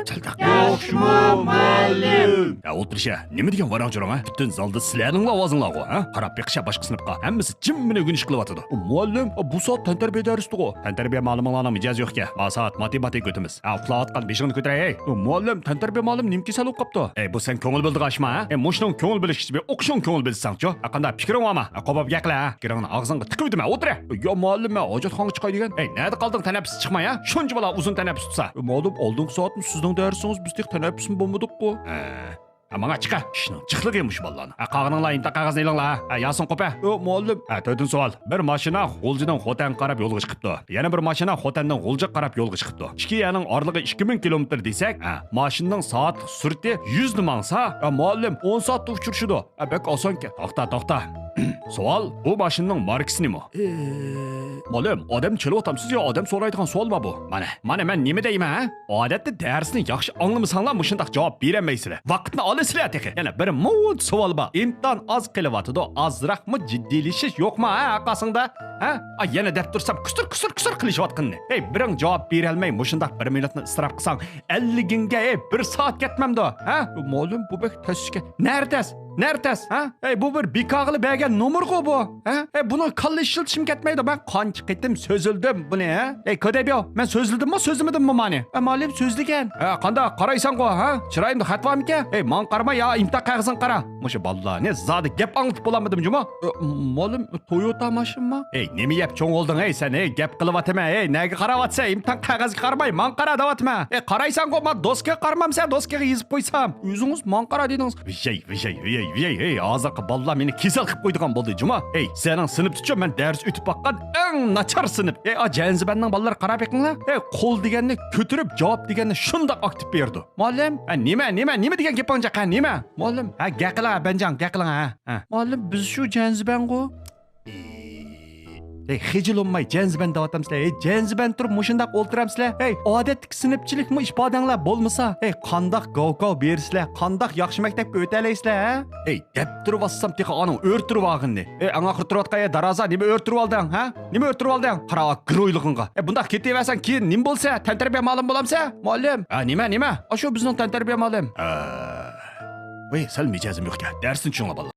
Чалдак. Yo'qmi, muallim? Ya o'tirisha, nima degan varang-jarang, ha? Butun zalda sizlarning ovozinglar-ku, ha? Qarab beqisha boshqa sinfga. Hammasi jimmina o'g'inish qilyotidi. Muallim, bu soat tantarbiya darsidir-ku. Tantarbiya ma'lumotlarning mijozi yo'q-ku. Bu soat matematik o'timiz. Uxlayotgan beshig'ini ko'taray. Muallim, tantarbiya ma'lum nim kasal bo'lib qopti. Bu sen ko'ngil bildi qashma, ha? Mushning ko'ngil bilish kishi o'qishing ko'ngil bilsang-chi. Qanday fikring bormi? Qo'pab gaqla, ha? Fikringni og'zingga tiqib o'tma, o'tir. Yo muallim, men hojatxonaga chiqay degan. Nada qolding tanaffus chiqmay, ha? Shuncha bola uzun tanaffus tutsa. Ma'lum, oldingi soatni sizning darsingiz bizdek tanaffusmi bo'lmadi-ku. Manga chiqa. Ishning chiqligimish bollarni. Qog'ininglar imtihon qog'ozini ilinglar. Yasin qo'pa. Muallim. To'rtinchi savol. Bir mashina G'uljidan Xotan qarab yo'lga chiqibdi. Yana bir mashina Xotandan G'ulja qarab yo'lga chiqibdi. Ikki yaning orlig'i 2000 kilometr desak, mashinaning soatlik sur'ati 100 ni mangsa, muallim 10 soatda uchirishidi. Bak osonki. To'xta. Savol, bu mashinaning markasi nima? Muallim, odam chelib yo odam so'raydigan savolmi bu? Mana men nima deyman, ha? Odatda darsni yaxshi anglamasanglar, mushundaq javob berolmaysizlar. Vaqtni olasizlar tekin. Yana bir mud savol bor. Imtihon oz qilyotidi, ozroqmi jiddiylashish yo'qmi, ha, orqasingda? Ha? Yana deb tursam, kusur qilishayotganni. Biring javob berolmay, mushundaq 1 minutni isrof qilsang, 50 ginga 1 soat ketmamdi, ha? Muallim, bu bek tasishga. Nerdes, ha? Bu bir bikog'li bergan nomerku bu, ha? Buni qanday ishlatishim ketmaydi. Ben qancha qitim so'zildim buni, ha? Ko'debyo, men so'zildimmi, so'zimidimmi mani? Muallim so'zligan. Qanday qaraysan-ku, ha? Chiroyimda xat bormi-ki? Men qarama ya, imtihon qog'ozini qara. Mushu ballarni zodi gap anglitib bo'lamadim juma. Muallim, Toyota mashinami? Nima yap cho'ng olding, sen, gap qilyaptimi? Nega qarayapsan? Imtihon qog'oziga qaramay, men qara deyaptimi? Qaraysan-ku, men doskaga qaramamsan, doskaga yozib qo'ysam. O'zingiz men qara dedingiz. Vijay, hozirgi ballar meni kesal qilib qo'ydigan bo'ldi juma. Sening sinfda men dars o'tib baqqan eng nachar sinf. Janzibanning ballar qarab eqinglar. Qo'l deganni ko'tirib, javob deganni shundoq aktiv berdi. Muallim, nima degan gapingcha qa nima? Muallim, gaqila banjang, gaqila, ha. Muallim, biz shu Janziban-ku. Hijilolmay janziban davatамsizlar. Janziban turib mushundaq o'ltiramsizlar. Odatdagi sinfchilikmi ifodanglar bo'lmasa, qandoq gov bersizlar, qandoq yaxshi maktabga o'talaysizlar, ha? Deb turib-vassam teqa aning o'rtirib olg'inni. Anga qirtirayotgan daroza nima o'rtirib olding, ha? Nima o'rtirib olding? Qara giroylig'ingga. Bundaq ketaversan, keyin nim bo'lsa, tantarbiya ma'lum bo'lamsa? Muallim, nima? Shu bizning tantarbiya ma'lum. Sal mijozim yo'q-ku. Darsni tushunlar.